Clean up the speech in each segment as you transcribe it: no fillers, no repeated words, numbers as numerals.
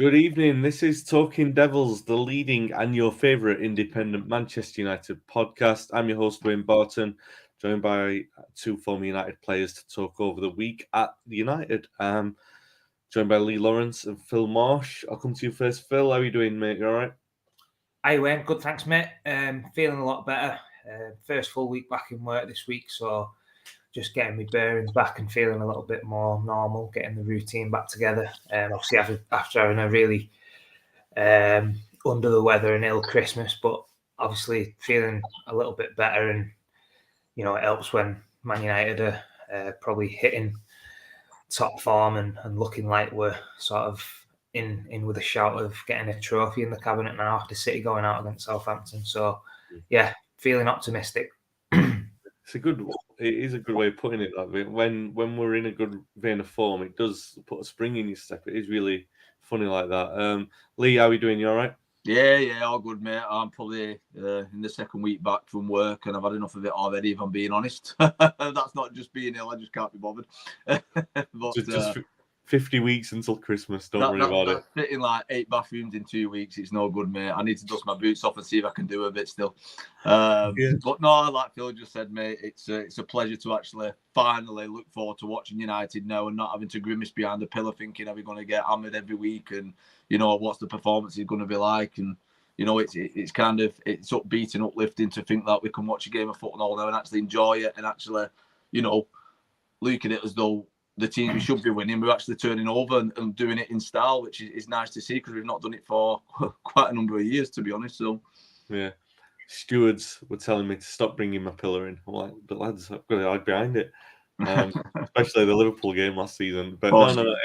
Good evening. This is Talking Devils, the leading and your favourite independent Manchester United podcast. I'm your host, Wayne Barton, joined by two former United players to talk over the week at United. Joined by Lee Lawrence and Phil Marsh. I'll come to you first. Phil, how are you doing, mate? You all right? Hi, Wayne. Good, thanks, mate. Feeling a lot better. First full week back in work this week, so just getting my bearings back and feeling a little bit more normal, getting the routine back together. Obviously, after having a really under the weather and ill Christmas, but obviously feeling a little bit better, and it helps when Man United are probably hitting top form and looking like we're sort of in with a shout of getting a trophy in the cabinet now after City going out against Southampton. So, yeah, feeling optimistic. It is a good way of putting it. That way. When we're in a good vein of form, it does put a spring in your step. It is really funny like that. Lee, how are you doing? You all right? Yeah, all good, mate. I'm probably in the second week back from work, and I've had enough of it already, if I'm being honest. That's not just being ill, I just can't be bothered. But just 50 weeks until Christmas, don't worry about it. Fitting like 8 bathrooms in 2 weeks, it's no good, mate. I need to dust my boots off and see if I can do a bit still. But no, like Phil just said, mate, it's a pleasure to actually finally look forward to watching United now and not having to grimace behind the pillar thinking, are we going to get hammered every week? And, what's the performance is going to be like? And, it's kind of, it's upbeat and uplifting to think that we can watch a game of football now and actually enjoy it and actually, look at it as though the team we should be winning, we're actually turning over and doing it in style, which is nice to see because we've not done it for quite a number of years, to be honest. So, yeah, stewards were telling me to stop bringing my pillar in. I'm like, but lads, I've got to hide behind it, especially the Liverpool game last season. But no.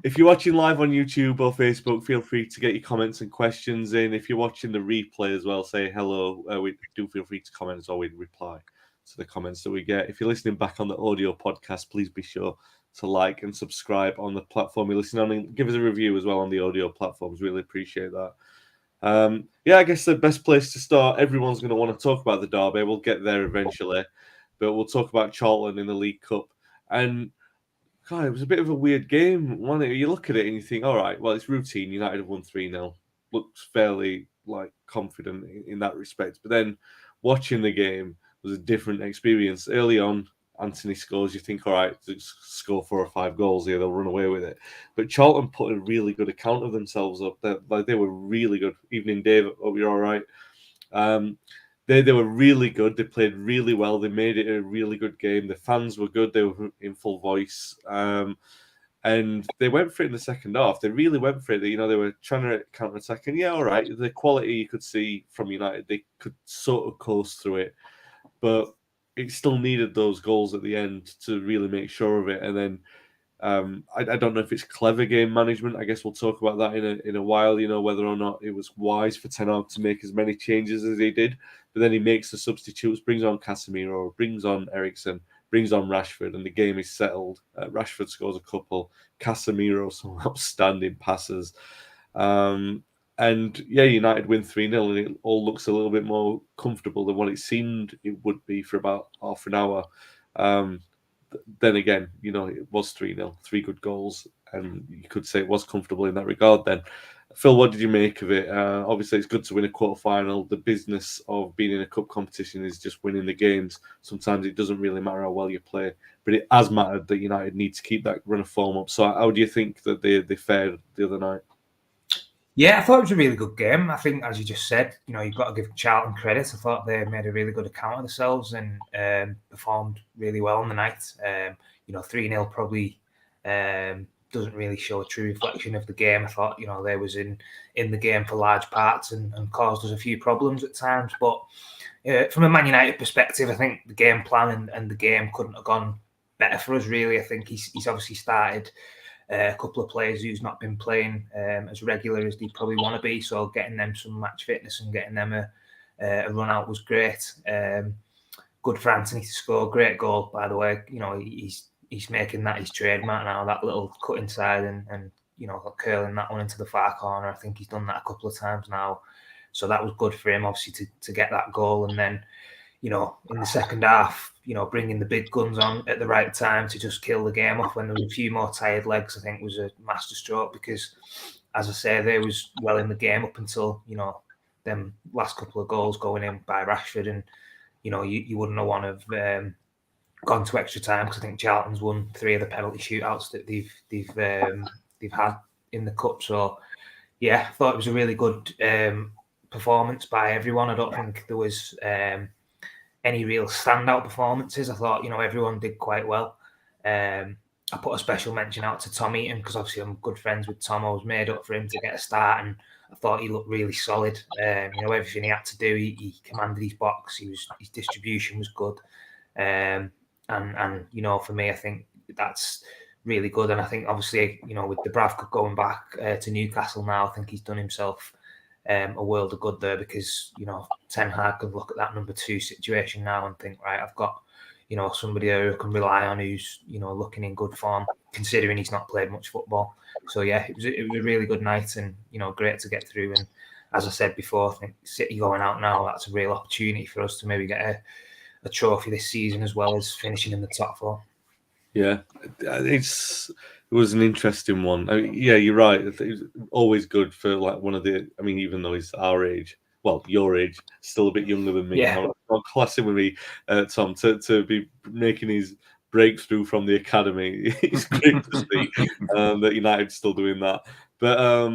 If you're watching live on YouTube or Facebook, feel free to get your comments and questions in. If you're watching the replay as well, say hello. We do feel free to comment as well. We reply to the comments that we get. If you're listening back on the audio podcast, please be sure to like and subscribe on the platform you're listening on, and give us a review as well on the audio platforms. Really appreciate that. I guess the best place to start, everyone's going to want to talk about the derby. We'll get there eventually, but we'll talk about Charlton in the League Cup. And God, it was a bit of a weird game. You look at it and you think, all right, well, it's routine. United have won 3-0. Looks fairly confident in that respect. But then watching the game was a different experience. Early on, Anthony scores. You think, all right, score 4 or 5 goals here, they'll run away with it. But Charlton put a really good account of themselves up. They were really good. Evening, Dave. Hope you're all right. They were really good. They played really well. They made it a really good game. The fans were good. They were in full voice. And they went for it in the second half. They really went for it. They were trying to counter-attack. And all right, the quality you could see from United, they could sort of coast through it. But it still needed those goals at the end to really make sure of it. And then I don't know if it's clever game management. I guess we'll talk about that in a while, whether or not it was wise for Ten Hag to make as many changes as he did. But then he makes the substitutes, brings on Casemiro, brings on Eriksen, brings on Rashford, and the game is settled. Rashford scores a couple. Casemiro, some outstanding passes. United win 3-0, and it all looks a little bit more comfortable than what it seemed it would be for about half an hour. Then again, it was 3-0, 3 good goals, and you could say it was comfortable in that regard then. Phil, what did you make of it? Obviously, it's good to win a quarter-final. The business of being in a cup competition is just winning the games. Sometimes it doesn't really matter how well you play, but it has mattered that United need to keep that run of form up. So how do you think that they fared the other night? Yeah, I thought it was a really good game. I think, as you just said, you've got to give Charlton credit. I thought they made a really good account of themselves and performed really well on the night. 3-0 probably doesn't really show a true reflection of the game. I thought, they was in the game for large parts and caused us a few problems at times. But from a Man United perspective, I think the game plan and the game couldn't have gone better for us, really. I think he's obviously started a couple of players who's not been playing as regular as they probably want to be. So getting them some match fitness and getting them a run out was great. Good for Anthony to score. Great goal, by the way. He's making that his trademark now, that little cut inside and curling that one into the far corner. I think he's done that a couple of times now. So that was good for him, obviously, to get that goal. And then, in the second half, bringing the big guns on at the right time to just kill the game off when there was a few more tired legs, I think was a masterstroke because as I say, they was well in the game up until, you know, them last couple of goals going in by Rashford, and you know, you wouldn't have want to have gone to extra time, because I think Charlton's won 3 of the penalty shootouts that they've had in the cup. So yeah, I thought it was a really good performance by everyone. I don't think there was any real standout performances. I thought, you know, everyone did quite well. I put a special mention out to Tom Eaton, because obviously I'm good friends with Tom. I was made up for him to get a start, and I thought he looked really solid. You know, everything he had to do, he commanded his box. His distribution was good, and you know, for me, I think that's really good. And I think obviously, you know, with Dubravka going back to Newcastle now, I think he's done himself a world of good there, because, you know, Ten Hag can look at that number 2 situation now and think, right, I've got, you know, somebody there who can rely on, who's, you know, looking in good form, considering he's not played much football. So yeah, it was a really good night, and, you know, great to get through. And as I said before, I think City going out now, that's a real opportunity for us to maybe get a trophy this season, as well as finishing in the top 4. Yeah, it was an interesting one. I mean, yeah, you're right. It's always good for like one of the. I mean, even though he's our age, well, your age, still a bit younger than me. Yeah. I'm classing with me, Tom, to be making his breakthrough from the academy. It's great to see that United's still doing that. But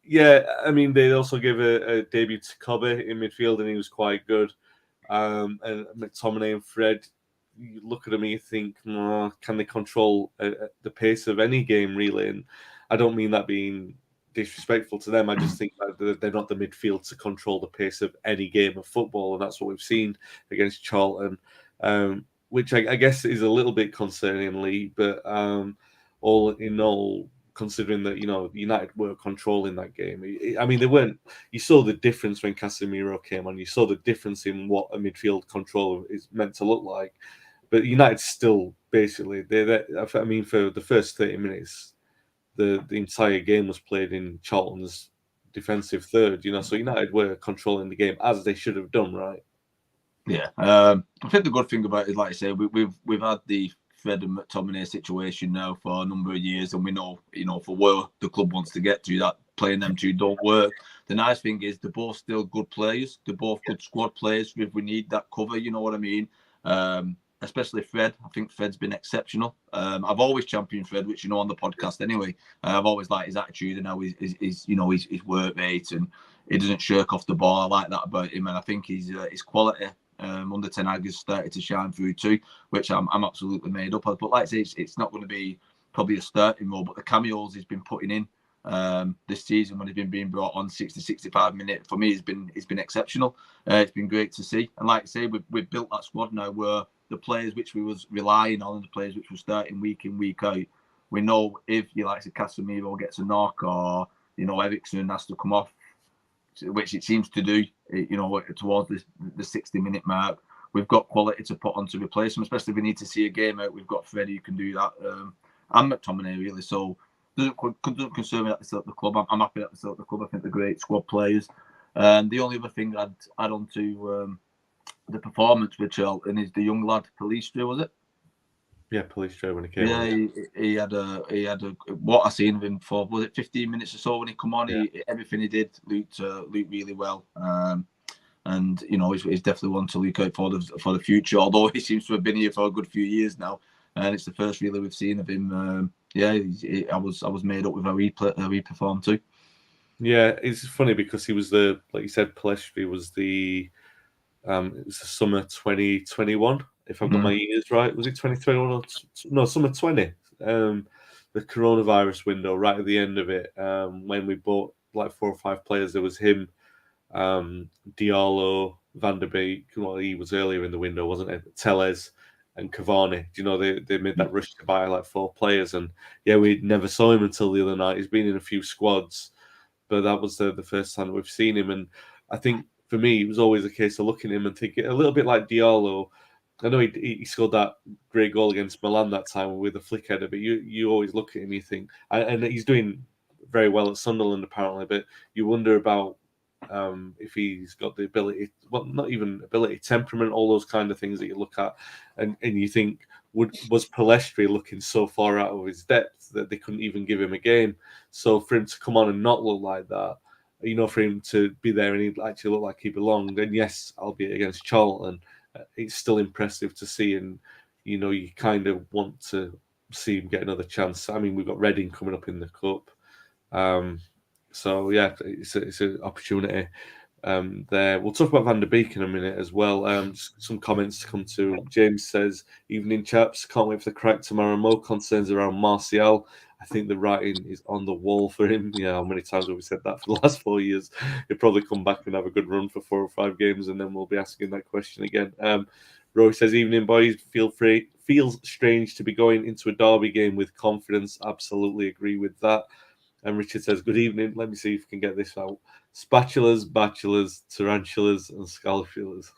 yeah, I mean, they also gave a debut to Kobe in midfield, and he was quite good. And McTominay and Fred, you look at them and you think, can they control the pace of any game, really? And I don't mean that being disrespectful to them. I just think that they're not the midfield to control the pace of any game of football, and that's what we've seen against Charlton, which I guess is a little bit concerningly, but all in all, considering that, you know, United were controlling that game. I mean, they weren't. You saw the difference when Casemiro came on. You saw the difference in what a midfield control is meant to look like. But United still basically, I mean, for the first 30 minutes, the entire game was played in Charlton's defensive third. You know, so United were controlling the game as they should have done, right? Yeah, I think the good thing about it, like I say, we've had the Fred and McTominay situation now for a number of years, and we know, you know, for where the club wants to get to, that playing them two don't work. The nice thing is they're both still good players. They're both good squad players if we need that cover, you know what I mean? Especially Fred. I think Fred's been exceptional. I've always championed Fred, which you know on the podcast anyway. I've always liked his attitude and how he's you know, his work rate, and he doesn't shirk off the ball. I like that about him, and I think his quality under Ten Hag has started to shine through too, which I'm absolutely made up of. But like I say, it's not going to be probably a starting role, but the cameos he's been putting in this season when he's been being brought on 60-65 minutes, for me, has been exceptional. It's been great to see, and like I say, we've built that squad now where the players which we was relying on, and the players which were starting week in, week out, we know if you like Casemiro gets a knock, or, you know, Eriksen has to come off, which it seems to do, you know, towards the 60-minute mark, we've got quality to put on to replace him, especially if we need to see a game out. We've got Freddie who can do that, and McTominay, really. So doesn't concern me that they're still at the club. I'm happy that they're still at the club. I think they're great squad players. And the only other thing I'd add on to the performance with Charlton is the young lad, Pellistri, was it? Yeah, Pellistri when he came on. Yeah, he had a what I seen of him for, was it 15 minutes or so when he come on? Yeah. Everything he did looked really well. And you know, he's definitely one to look out for the future. Although he seems to have been here for a good few years now, and it's the first really we've seen of him. I was made up with how he performed too. Yeah, it's funny because he was like you said, Pellistri was it was the summer 2021, if I've got my years right. Was it 2021 or no, summer 20? The coronavirus window, right at the end of it, when we bought like 4 or 5 players. There was him, Diallo, Van der Beek. Well, he was earlier in the window, wasn't it? Tellez and Cavani. You know, they made that rush to buy like 4 players, and yeah, we never saw him until the other night. He's been in a few squads, but that was the first time we've seen him. And I think for me, it was always a case of looking at him and thinking a little bit like Diallo. I know he scored that great goal against Milan that time with a flick header, but you always look at him, you think, and he's doing very well at Sunderland apparently, but you wonder about if he's got the ability, well, not even ability, temperament, all those kind of things that you look at, and you think, was Palestri looking so far out of his depth that they couldn't even give him a game? So for him to come on and not look like that, for him to be there and he actually looked like he belonged, and yes, albeit against Charlton, it's still impressive to see, and you kind of want to see him get another chance. I mean, we've got Reading coming up in the cup, so yeah, it's an opportunity. There. We'll talk about Van der Beek in a minute as well. Some comments to come to. James says, "Evening, chaps. Can't wait for the crack tomorrow. More concerns around Martial. I think the writing is on the wall for him. Yeah, how many times have we said that for the last 4 years? He'll probably come back and have a good run for 4 or 5 games, and then we'll be asking that question again." Roy says, "Evening, boys. Feels strange to be going into a derby game with confidence. Absolutely agree with that." And Richard says, "Good evening. Let me see if we can get this out. Spatulas, bachelors, tarantulas, and scalpulas."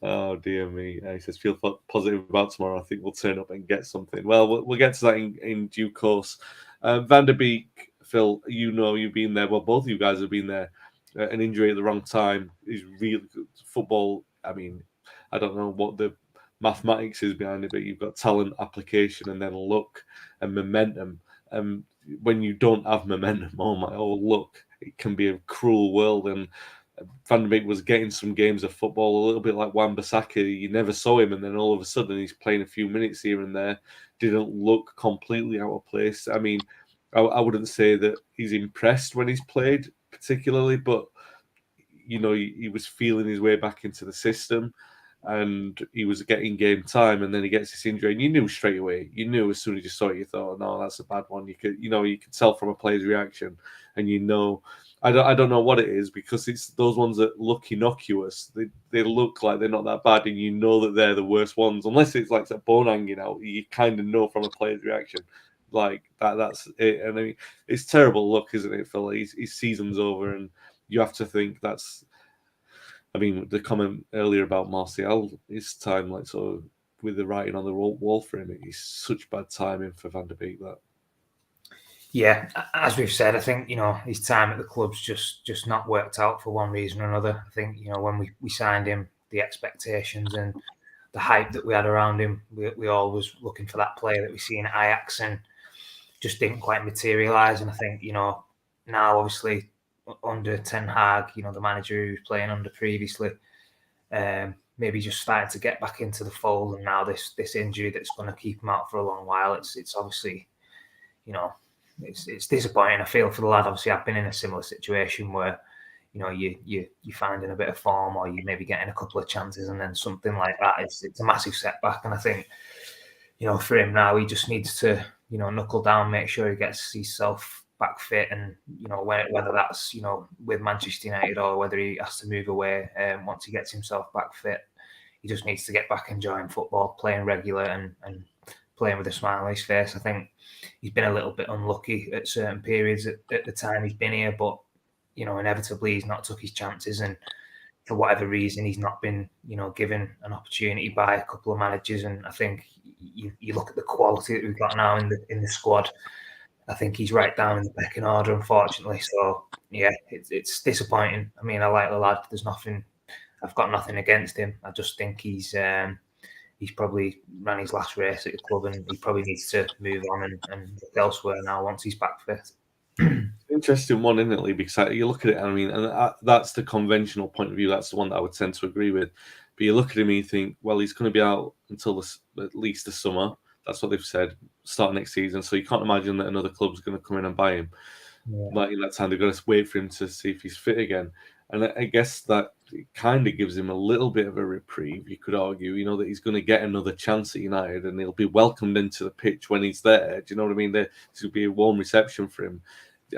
Oh, dear me. He says, "Feel positive about tomorrow. I think we'll turn up and get something." Well, we'll get to that in due course. Van der Beek, Phil, you've been there. Well, both of you guys have been there. An injury at the wrong time is really good. Football, I mean, I don't know what the mathematics is behind it, but you've got talent, application, and then luck and momentum. When you don't have momentum, look, it can be a cruel world. And Van der Beek was getting some games of football a little bit like Wan-Bissaka. You never saw him, and then all of a sudden he's playing a few minutes here and there. Didn't look completely out of place. I mean, I wouldn't say that he's impressed when he's played particularly, but he was feeling his way back into the system, and he was getting game time, and then he gets this injury, and you knew straight away. You knew as soon as you saw it, you thought, "No, that's a bad one." You could tell from a player's reaction, and I don't know what it is, because it's those ones that look innocuous. They look like they're not that bad, and you know that they're the worst ones, unless it's like a bone hanging out. You kind of know from a player's reaction, like that's it. And I mean, it's terrible luck, isn't it, Phil? His season's over, and you have to think that's. I mean, the comment earlier about Martial, his time, like sort of with the writing on the wall for him, it's such bad timing for Van der Beek. That. Yeah, as we've said, I think his time at the club's just not worked out for one reason or another. I think when we signed him, the expectations and the hype that we had around him, we all was looking for that player that we see in Ajax, and just didn't quite materialise. And I think now obviously, under Ten Hag, the manager who was playing under previously, maybe just starting to get back into the fold, and now this injury that's going to keep him out for a long while. It's obviously, it's disappointing. I feel for the lad. Obviously, I've been in a similar situation where, you finding a bit of form, or you maybe getting a couple of chances, and then something like that. It's a massive setback, and I think, for him now, he just needs to, knuckle down, make sure he gets himself back fit, and whether that's with Manchester United, or whether he has to move away once he gets himself back fit. He just needs to get back enjoying football, playing regular, and playing with a smile on his face. I think he's been a little bit unlucky at certain periods at the time he's been here, but inevitably he's not took his chances, and for whatever reason he's not been given an opportunity by a couple of managers. And I think you look at the quality that we've got now in the squad. I think he's right down in the pecking order, unfortunately. So yeah, it's disappointing. I mean, I like the lad. I've got nothing against him. I just think he's probably ran his last race at the club, and he probably needs to move on and look elsewhere now once he's back fit. Interesting one, isn't it, Lee? Because you look at it, I mean, and that's the conventional point of view. That's the one that I would tend to agree with. But you look at him and you think, well, he's going to be out until at least the summer. That's what they've said, start next season. So you can't imagine that another club's going to come in and buy him. Yeah. Like in that time, they're going to wait for him to see if he's fit again. And I guess that it kind of gives him a little bit of a reprieve, you could argue, that he's going to get another chance at United, and he'll be welcomed into the pitch when he's there. Do you know what I mean? There's going to be a warm reception for him.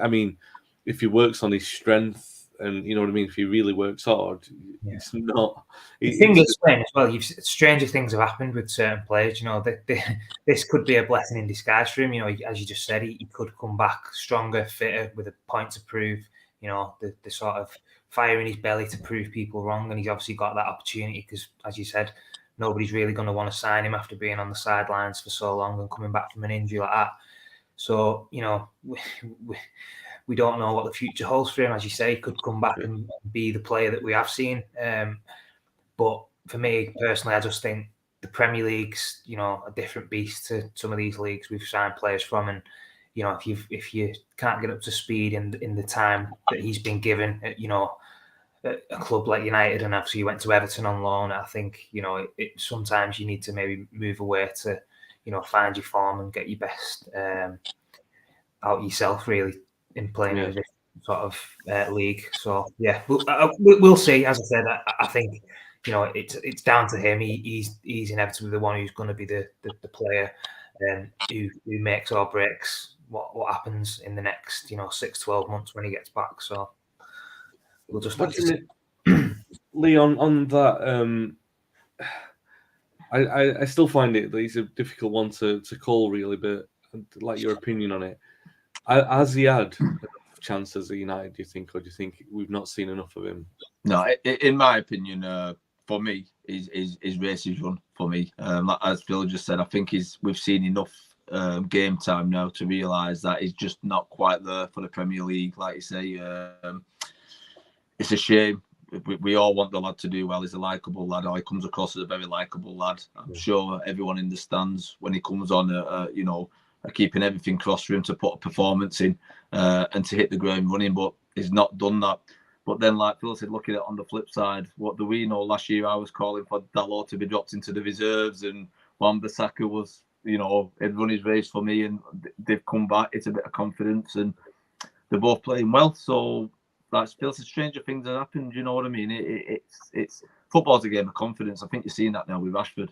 I mean, if he works on his strength, and you know what I mean, if he really works hard, it's not. The thing is, as well, stranger things have happened with certain players. This could be a blessing in disguise for him. As you just said, he could come back stronger, fitter, with a point to prove. The sort of fire in his belly to prove people wrong, and he's obviously got that opportunity because, as you said, nobody's really going to want to sign him after being on the sidelines for so long and coming back from an injury like that. So we don't know what the future holds for him. As you say, he could come back and be the player that we have seen. But for me personally, I just think the Premier League's, a different beast to some of these leagues we've signed players from, and if you can't get up to speed in the time that he's been given, at a club like United, and obviously you went to Everton on loan, I think sometimes you need to maybe move away to find your form and get your best out yourself really in playing in a different sort of league. So yeah, we'll see. As I said, I think it's down to him. He's inevitably the one who's going to be the player who makes or breaks what happens in the next 6-12 months when he gets back. So we'll just have to see. Leon, on that, I still find it that he's a difficult one to call really, but I'd like your opinion on it. Has he had enough chances at United, do you think, or do you think we've not seen enough of him? No, in my opinion, for me, his race is run for me. As Phil just said, I think we've seen enough game time now to realise that he's just not quite there for the Premier League. Like you say, it's a shame. We all want the lad to do well. He's a likeable lad. He comes across as a very likeable lad. I'm sure everyone in the stands, when he comes on, are keeping everything crossed for him to put a performance in and to hit the ground running. But he's not done that. But then, like Phil said, looking at it on the flip side, what do we know? Last year, I was calling for Dalot to be dropped into the reserves, and Wan-Bissaka was, he'd run his race for me, and they've come back. It's a bit of confidence, and they're both playing well. So, like Phil said, stranger things have happened. You know what I mean? It's football's a game of confidence. I think you're seeing that now with Rashford.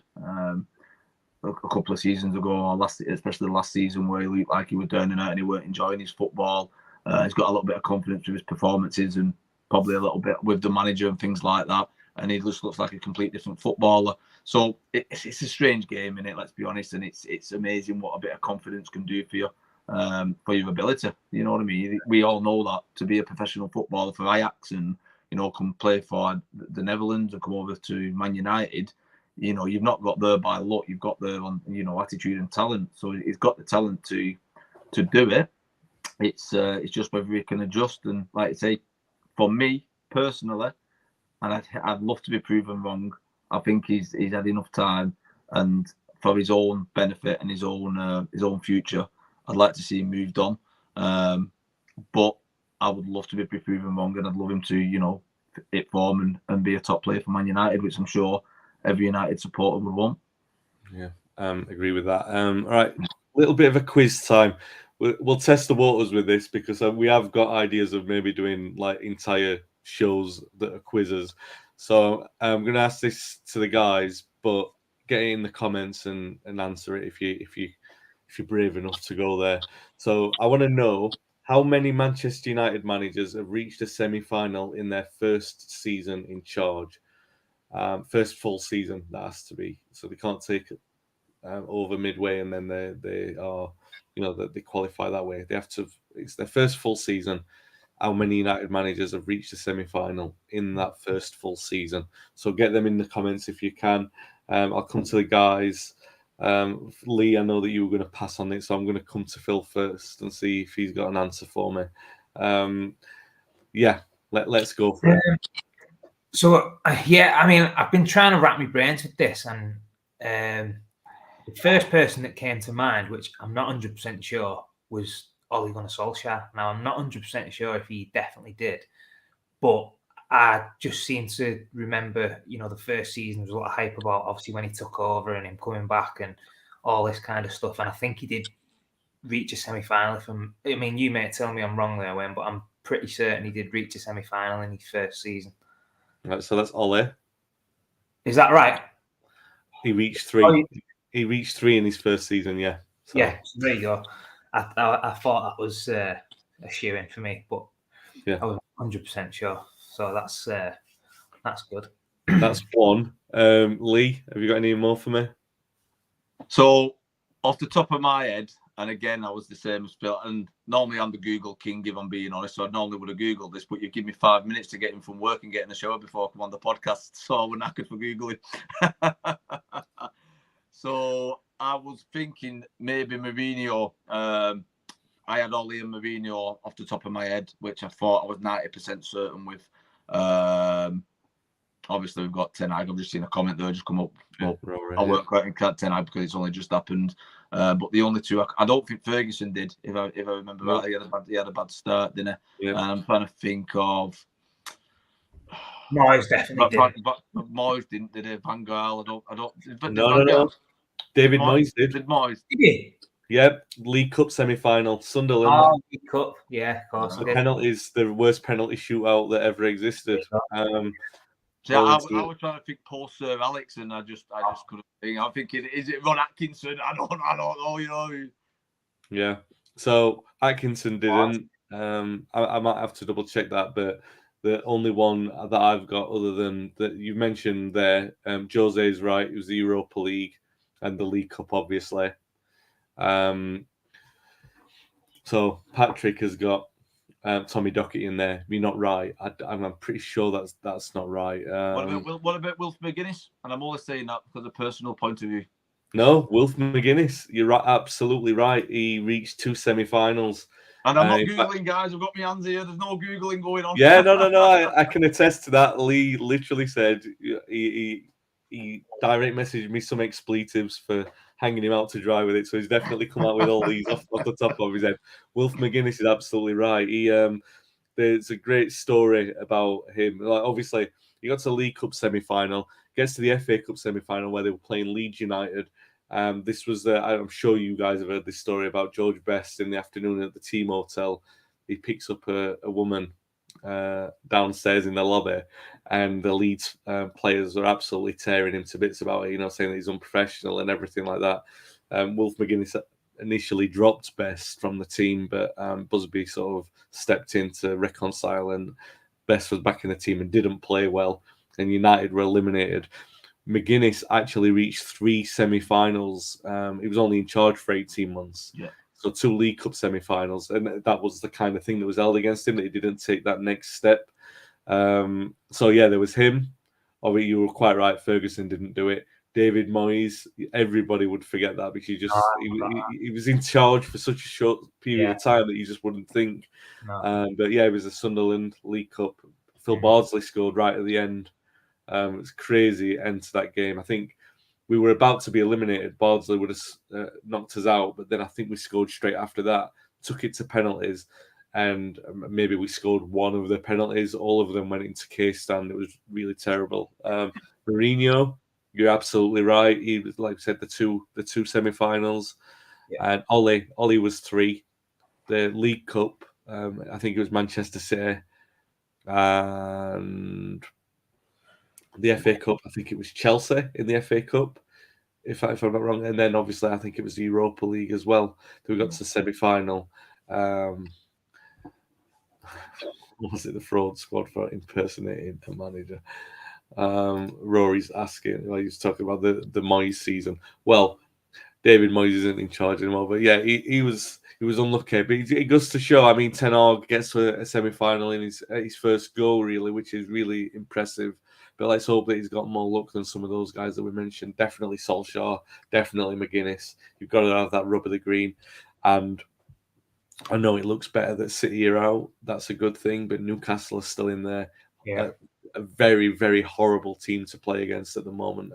A couple of seasons ago, or especially the last season, where he looked like he was down and out and he weren't enjoying his football. He's got a little bit of confidence with his performances and probably a little bit with the manager and things like that. And he just looks like a complete different footballer. So it's a strange game, innit? Let's be honest. And it's amazing what a bit of confidence can do for you, for your ability. You know what I mean? We all know that to be a professional footballer for Ajax and come play for the Netherlands and come over to Man United. You've not got there by luck. You've got there on attitude and talent. So he's got the talent to do it. It's just whether he can adjust. And like I say, for me personally, and I'd love to be proven wrong, I think he's had enough time, and for his own benefit and his own future, I'd like to see him moved on. But I would love to be proven wrong, and I'd love him to hit form and be a top player for Man United, which I'm sure every United supporter would want. Yeah, agree with that. All right, little bit of a quiz time. We'll test the waters with this because we have got ideas of maybe doing like entire shows that are quizzes. So I'm going to ask this to the guys, but get it in the comments and answer it if you're brave enough to go there. So I want to know how many Manchester United managers have reached a semi-final in their first season in charge. First full season, that has to be. So they can't take it over midway and then they are, that they qualify that way. They have to. It's their first full season. How many United managers have reached a semi-final in that first full season? So get them in the comments if you can. I'll come to the guys. Lee, I know that you were going to pass on it, so I'm going to come to Phil first and see if he's got an answer for me. Let's go for it. So, I mean, I've been trying to wrap my brains with this, and the first person that came to mind, which I'm not 100% sure, was Ole Gunnar Solskjaer. Now, I'm not 100% sure if he definitely did, but I just seem to remember, the first season there was a lot of hype about, obviously, when he took over and him coming back and all this kind of stuff. And I think he did reach a semi-final. I mean, you may tell me I'm wrong there, Wayne, but I'm pretty certain he did reach a semi-final in his first season. Right, so that's Ole. Is that right? He reached 3. He reached 3 in his first season, yeah. So. Yeah, so there you go. I thought that was a shoo-in for me, but yeah. I was 100% sure. So that's good. That's one. Lee, have you got any more for me? So, off the top of my head, and again, I was the same as Phil, and normally I'm the Google king, if I'm being honest, so I normally would have Googled this, but you give me 5 minutes to get in from work and get in the shower before I come on the podcast, so I was knackered for Googling. So, I was thinking maybe Mourinho. I had Ole and Mourinho off the top of my head, which I thought I was 90% certain with. obviously we've got Ten Hag. I've just seen a comment there just come up. Well, Rory, I won't quite include Ten Hag because it's only just happened. But the only two, I don't think Ferguson did. If I remember right, he had a bad start, didn't he? Yeah. I'm trying to think of. Moyes definitely did. But Moyes didn't, did he? Van Gaal, I don't. But No. David Moyes did. Did Moyes? Did he? Yep, League Cup semi-final, Sunderland. Oh, League Cup. Yeah, of course. The penalties, the worst penalty shootout that ever existed. See, I was trying to think Paul Sir Alex, and I just couldn't think. I'm thinking, is it Ron Atkinson? I don't know. You know. Yeah. So Atkinson didn't. I might have to double check that, but the only one that I've got, other than that you mentioned there, Jose's right. It was the Europa League and the League Cup, obviously. So Patrick has got Tommy Docherty in there. You're not right. I'm pretty sure that's not right. What about Wilf McGuinness? And I'm only saying that because of personal point of view. No, Wilf McGuinness. You're right, absolutely right. He reached 2 semi-finals. And I'm not Googling, guys. I've got my hands here. There's no Googling going on. Yeah, no. I can attest to that. Lee literally said he direct messaged me some expletives for hanging him out to dry with it. So he's definitely come out with all these off the top of his head. Wilf McGuinness is absolutely right. There's a great story about him. Like, obviously, he got to the League Cup semi-final, gets to the FA Cup semi-final where they were playing Leeds United. This was I'm sure you guys have heard this story about George Best in the afternoon at the team hotel. He picks up a woman downstairs in the lobby, and the Leeds players are absolutely tearing him to bits about it, saying that he's unprofessional and everything like that. Wilf McGuinness initially dropped Best from the team, but Busby sort of stepped in to reconcile, and Best was back in the team and didn't play well, and United were eliminated. McGuinness actually reached 3 semi-finals. He was only in charge for 18 months. Yeah. So 2 League Cup semi-finals. And that was the kind of thing that was held against him, that he didn't take that next step. So, yeah, there was him. You were quite right. Ferguson didn't do it. David Moyes, everybody would forget that because he was in charge for such a short period of time that you just wouldn't think. No. But, yeah, it was a Sunderland League Cup. Phil Bardsley scored right at the end. It was crazy end to that game. I think we were about to be eliminated. Bardsley would have knocked us out, but then I think we scored straight after that, took it to penalties, and maybe we scored one of the penalties. All of them went into case stand. It was really terrible. Mourinho, you're absolutely right. He was, like I said, the two semi-finals, and Ollie was 3. The League Cup, I think it was Manchester City, and the FA Cup, I think it was Chelsea in the FA Cup, if I'm not wrong. And then obviously I think it was the Europa League as well. We got to the semi-final. Was it the fraud squad for impersonating a manager? Rory's asking, he was talking about the Moyes season. Well, David Moyes isn't in charge anymore, but yeah, he was unlucky. But it goes to show, I mean, Ten Hag gets to a semi-final in his first goal, really, which is really impressive. But let's hope that he's got more luck than some of those guys that we mentioned. Definitely Solskjaer, definitely McGuinness. You've got to have that rub of the green. And I know it looks better that City are out. That's a good thing, but Newcastle are still in there. Yeah. A very, very horrible team to play against at the moment.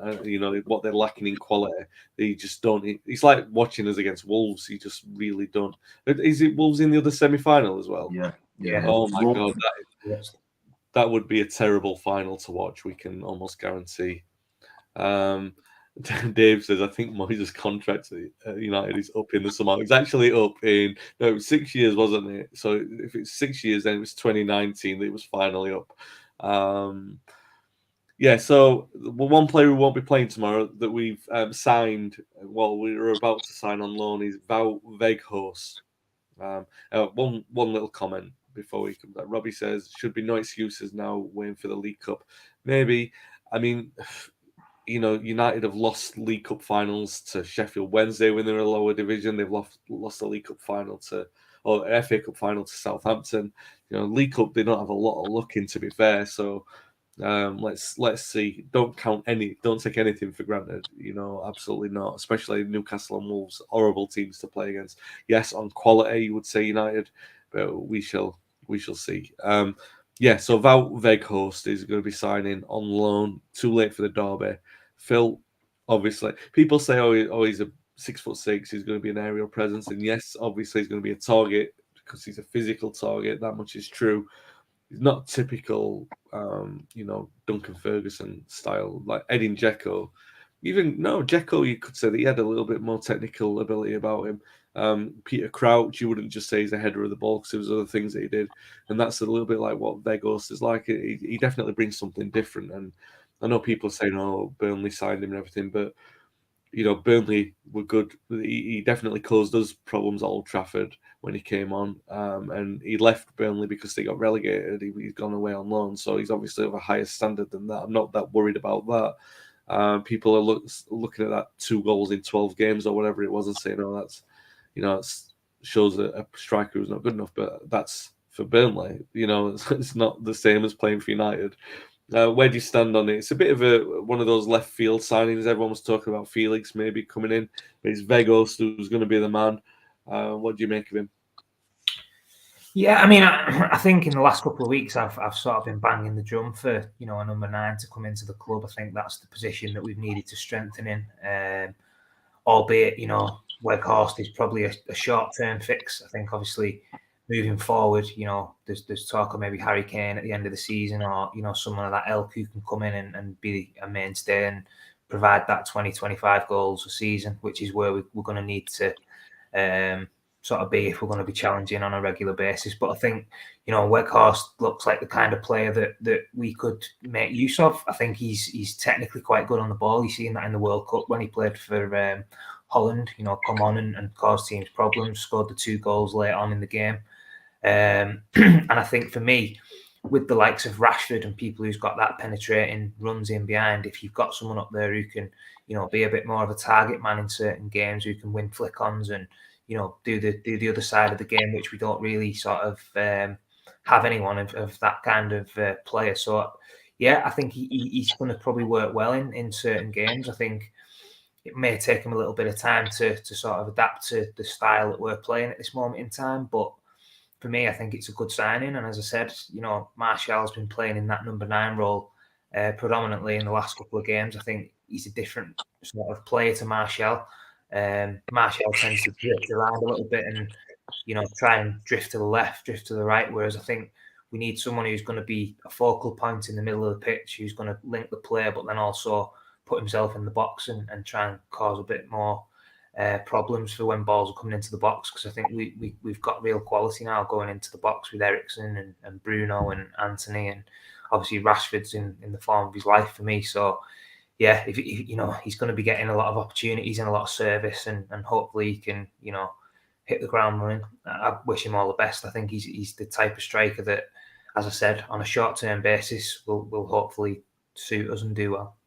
What they're lacking in quality, they just don't. It's like watching us against Wolves. You just really don't. Is it Wolves in the other semi-final as well? Yeah. Oh my God, that would be a terrible final to watch. We can almost guarantee. Dave says, I think Moyes' contract at United is up in the summer. It's actually up it was 6 years, wasn't it? So if it's 6 years, then it was 2019 that it was finally up. So one player who won't be playing tomorrow that we've signed, we were about to sign on loan, is Val Veghorst. One little comment before we come back. Robbie says, should be no excuses now waiting for the League Cup. Maybe. I mean, United have lost League Cup finals to Sheffield Wednesday when they were a lower division. They've lost the League Cup final or FA Cup final to Southampton. League Cup, they don't have a lot of luck in, to be fair. So let's see. Don't take anything for granted. Absolutely not. Especially Newcastle and Wolves, horrible teams to play against. Yes, on quality, you would say United, but we shall see. Yeah, so Wout Weghorst is going to be signing on loan. Too late for the derby. Phil, obviously, people say, he's a 6'6". He's going to be an aerial presence, and yes, obviously, he's going to be a target because he's a physical target. That much is true. He's not typical, Duncan Ferguson style like Edin Dzeko. Dzeko, you could say that he had a little bit more technical ability about him. Peter Crouch, you wouldn't just say he's a header of the ball because there was other things that he did, and that's a little bit like what Weghorst is like. He definitely brings something different, and I know people are saying, "Oh, Burnley signed him and everything," but Burnley were good. He definitely caused us problems at Old Trafford when he came on, and he left Burnley because they got relegated. He's gone away on loan, so he's obviously of a higher standard than that. I'm not that worried about that. People are looking at that 2 goals in 12 games or whatever it was and saying, "Oh, that's shows a striker who's not good enough." But that's for Burnley. It's not the same as playing for United. Where do you stand on it? It's a bit of one of those left field signings. Everyone was talking about Felix maybe coming in, but it's Weghorst who's going to be the man. What do you make of him? Yeah, I mean, I think in the last couple of weeks, I've sort of been banging the drum for a number 9 to come into the club. I think that's the position that we've needed to strengthen in. Albeit, Weghorst is probably a short-term fix. I think obviously moving forward, there's talk of maybe Harry Kane at the end of the season, or someone of that ilk who can come in and be a mainstay and provide that 20-25 goals a season, which is where we're going to need to sort of be if we're going to be challenging on a regular basis. But I think Weghorst looks like the kind of player that we could make use of. I think he's technically quite good on the ball. You've seen that in the World Cup when he played for Holland. Come on and cause teams problems. Scored the 2 goals late on in the game. And I think for me, with the likes of Rashford and people who's got that penetrating runs in behind, if you've got someone up there who can, be a bit more of a target man in certain games, who can win flick-ons and do the other side of the game, which we don't really sort of have anyone of that kind of player. So yeah, I think he's going to probably work well in certain games. I think it may take him a little bit of time to sort of adapt to the style that we're playing at this moment in time, but for me, I think it's a good signing. And as I said, Marshall's been playing in that number 9 role predominantly in the last couple of games. I think he's a different sort of player to Marshall. Marshall tends to drift around a little bit and, try and drift to the left, drift to the right. Whereas I think we need someone who's going to be a focal point in the middle of the pitch, who's going to link the player, but then also put himself in the box and try and cause a bit more problems for when balls are coming into the box, because I think we've got real quality now going into the box with Eriksen and Bruno and Anthony, and obviously Rashford's in the form of his life for me. So yeah, if he's going to be getting a lot of opportunities and a lot of service, and hopefully he can hit the ground running. I wish him all the best. I think he's the type of striker that, as I said, on a short-term basis will hopefully suit us and do well.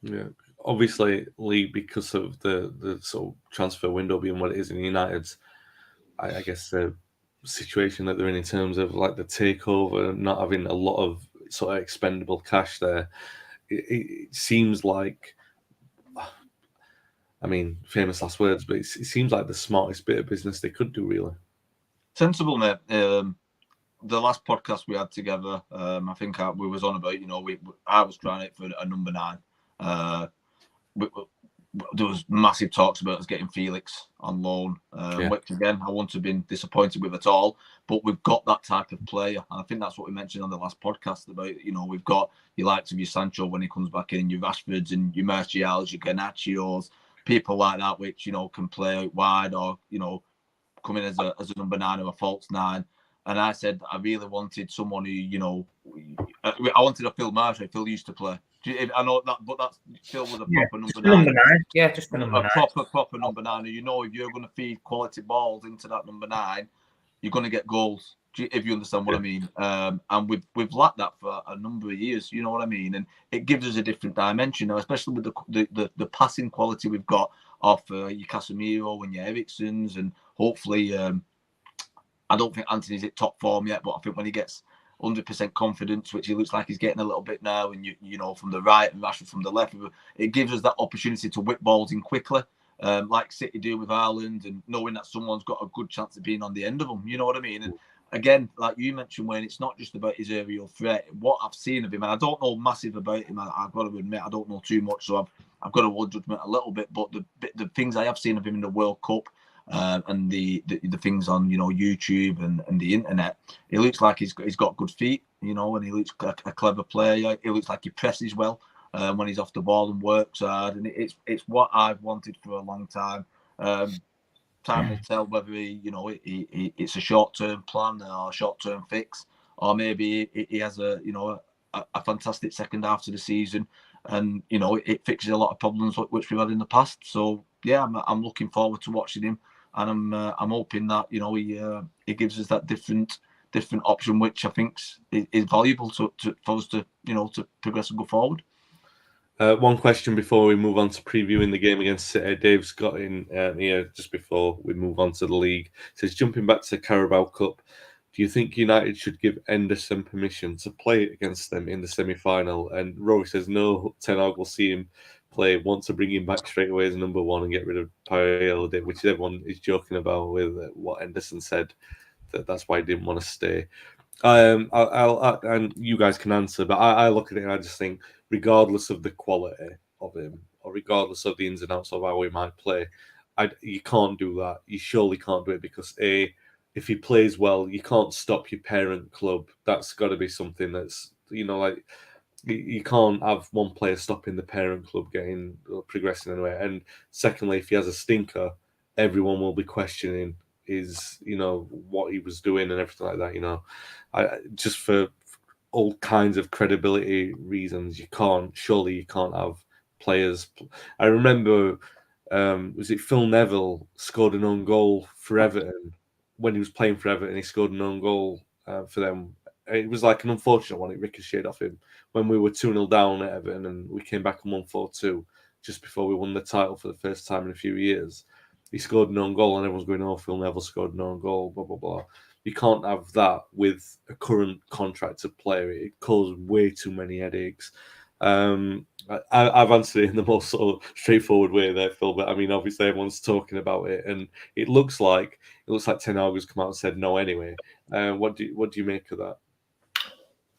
Yeah. Obviously, Lee, because of the sort of transfer window being what it is in United's, I guess the situation that they're in terms of like the takeover, not having a lot of sort of expendable cash there, it seems like, I mean, famous last words, but it seems like the smartest bit of business they could do, really. Sensible, mate. The last podcast we had together, I think we was on about, I was trying it for a number 9. There was massive talks about us getting Felix on loan, which again I wouldn't have been disappointed with at all. But we've got that type of player, and I think that's what we mentioned on the last podcast about. We've got your likes of your Sancho when he comes back in, your Rashfords and your Martials, your Garnachios, people like that, which can play out wide or come in as a number 9 or a false 9. And I said I really wanted someone who I wanted a Phil Marsh. Phil used to play. I know that, but that Phil was a proper number 9. Number 9, yeah, just a number 9. Proper number 9. If you're going to feed quality balls into that number 9, you're going to get goals. If you understand what I mean. And we've lacked that for a number of years. You know what I mean? And it gives us a different dimension now, especially with the passing quality we've got off your Casemiro and your Eriksens, and hopefully, I don't think Anthony's at top form yet, but I think when he gets 100% confidence, which he looks like he's getting a little bit now, and from the right and Rashford from the left, it gives us that opportunity to whip balls in quickly, like City do with Ireland, and knowing that someone's got a good chance of being on the end of them. You know what I mean? again, like you mentioned, Wayne, it's not just about his aerial threat. What I've seen of him, and I don't know massive about him. I've got to admit, I don't know too much, so I've got to hold judgment a little bit. But the things I have seen of him in the World Cup, and the things on YouTube and the internet, he looks like he's got good feet, and he looks like a clever player. He looks like he presses well when he's off the ball and works hard, and it's what I've wanted for a long time. Time will tell whether it's a short-term plan or a short-term fix, or maybe he has a fantastic second half to the season, and it fixes a lot of problems which we've had in the past. So yeah, I'm looking forward to watching him, and I'm hoping that he gives us that different option, which I think is valuable for us to to progress and go forward. One question before we move on to previewing the game against City. Dave's got in here just before we move on to the league. It says, jumping back to the Carabao Cup, do you think United should give Henderson permission to play against them in the semi-final? And Rory says, no, Ten Hag will see him play, want to bring him back straight away as number one and get rid of Paredes, which everyone is joking about with what Henderson said, that's why he didn't want to stay. I'll and you guys can answer, but I look at it and I just think, regardless of the quality of him, or regardless of the ins and outs of how he might play, you can't do that. You surely can't do it because if he plays well, you can't stop your parent club. That's got to be something that's like you can't have one player stopping the parent club getting progressing anyway. And secondly, if he has a stinker, everyone will be questioning what he was doing and everything like that. Just for all kinds of credibility reasons, you can't have players. I remember, was it Phil Neville scored an own goal for Everton when he was playing for Everton? He scored an own goal for them. It was like an unfortunate one. It ricocheted off him when we were 2-0 down at Everton and we came back and won 4-2 just before we won the title for the first time in a few years. He scored an own goal and everyone's going, oh, Phil Neville scored an own goal, blah, blah, blah. You can't have that with a current contracted player. It causes way too many headaches. I've answered it in the most sort of straightforward way there, Phil. But I mean, obviously, everyone's talking about it, and it looks like Ten Hag has come out and said no anyway. What do you make of that?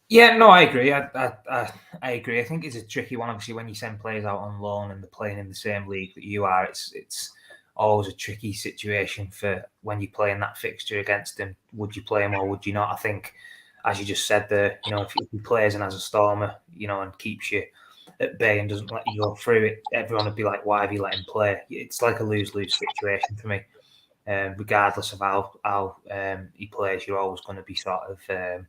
Yeah, no, I agree. I agree. I think it's a tricky one. Obviously, when you send players out on loan and they're playing in the same league that you are, it's always a tricky situation for when you play in that fixture against him. Would you play him or would you not? I think, as you just said there, if he plays and has a stormer, and keeps you at bay and doesn't let you go through it, everyone would be like, why have you let him play? It's like a lose-lose situation for me. Regardless of how he plays, you're always going to be sort of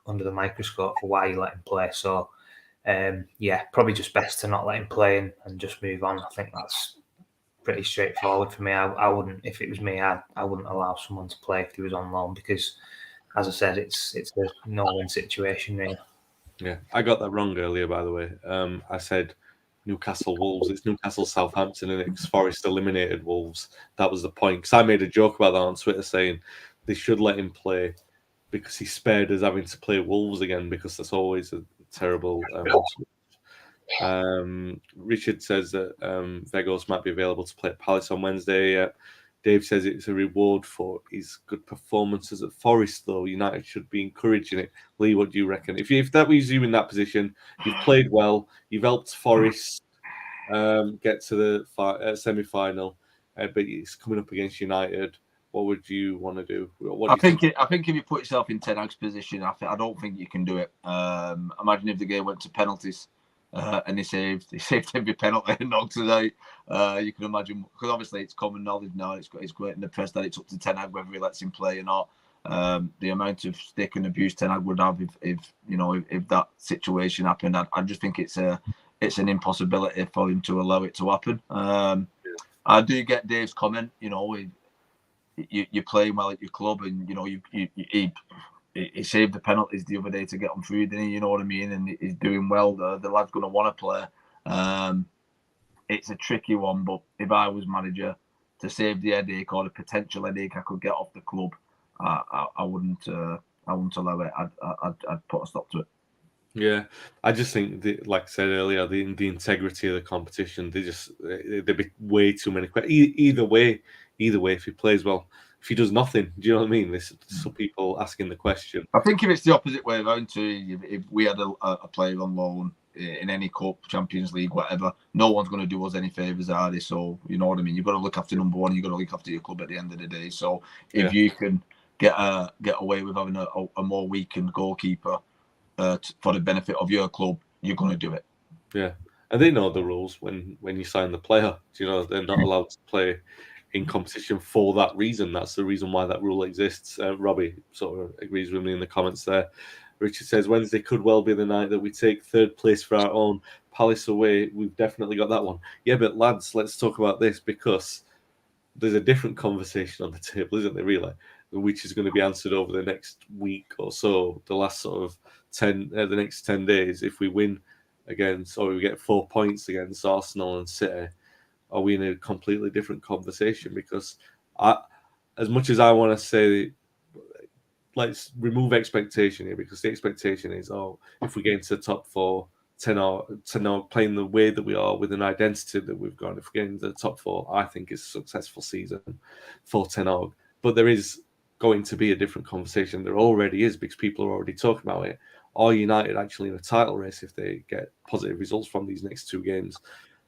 under the microscope for why you let him play. So, probably just best to not let him play and just move on. I think that's pretty straightforward for me. I wouldn't, if it was me, I wouldn't allow someone to play if he was on loan because, as I said, it's a no-win situation, really. Yeah, I got that wrong earlier, by the way. I said Newcastle Wolves. It's Newcastle Southampton, and it's Forest eliminated Wolves. That was the point. Because I made a joke about that on Twitter, saying they should let him play because he spared us having to play Wolves again, because that's always a terrible. Richard says that Vegos might be available to play at Palace on Wednesday. Dave says it's a reward for his good performances at Forest, though. United should be encouraging it. Lee, what do you reckon? If that was you in that position, you've played well, you've helped Forest get to the semi-final, but it's coming up against United. What would you want to do? I think if you put yourself in Ten Hag's position, I don't think you can do it. Imagine if the game went to penalties. And he saved every penalty and knocked us out. You can imagine, because obviously it's common knowledge now. It's great in the press that it's up to Ten Hag whether he lets him play or not. The amount of stick and abuse Ten Hag would have if that situation happened, I just think it's an impossibility for him to allow it to happen. I do get Dave's comment. You're playing well at your club, and he saved the penalties the other day to get them through, didn't he? You know what I mean? And he's doing well. The lad's going to want to play. It's a tricky one, but if I was manager, to save the headache or the potential headache I could get off the club, I wouldn't allow it. I'd put a stop to it. Yeah, I just think, like I said earlier, the integrity of the competition, there'd be way too many questions. Either way, if he plays well, if he does nothing? Do you know what I mean? There's some people asking the question. I think if it's the opposite way around too, if we had a player on loan in any cup, Champions League, whatever, no one's going to do us any favours, are they? So you know what I mean. You've got to look after number one. You've got to look after your club at the end of the day. So if you can get away with having a more weakened goalkeeper for the benefit of your club, you're going to do it. Yeah, and they know the rules when you sign the player. You know, they're not allowed to play in competition for that reason. That's the reason why that rule exists. Robbie sort of agrees with me in the comments there. Richard says Wednesday could well be the night that we take third place for our own. Palace away, we've definitely got that one. Yeah, but lads, let's talk about this, because there's a different conversation on the table, isn't there, really? Which is going to be answered over the next week or so, the last sort of the next 10 days. If we win against, or we get 4 points against Arsenal and City, are we in a completely different conversation? Because as much as I want to say, let's remove expectation here, because the expectation is, if we get into the top 4, 10 playing the way that we are with an identity that we've got, if we get into the top 4, I think it's a successful season for 10 Hag. But there is going to be a different conversation. There already is, because people are already talking about it. Are United actually in a title race if they get positive results from these next 2 games?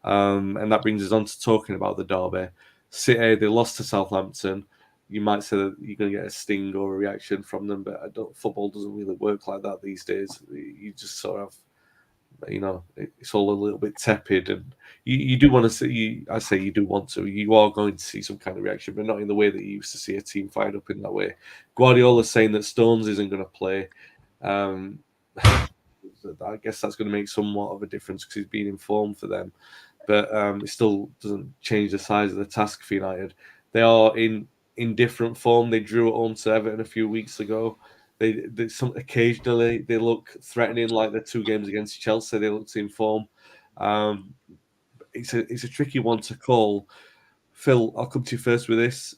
And that brings us on to talking about the derby. City, they lost to Southampton. You might say that you're going to get a sting or a reaction from them, but football doesn't really work like that these days. You just sort of, it's all a little bit tepid, and you do want to see. I say you do want to. You are going to see some kind of reaction, but not in the way that you used to see a team fired up in that way. Guardiola's saying that Stones isn't going to play. I guess that's going to make somewhat of a difference because he's been informed for them, but it still doesn't change the size of the task for United. They are in different form. They drew at home to Everton a few weeks ago. Occasionally they look threatening, like the 2 games against Chelsea. They looked in form. It's a tricky one to call. Phil, I'll come to you first with this.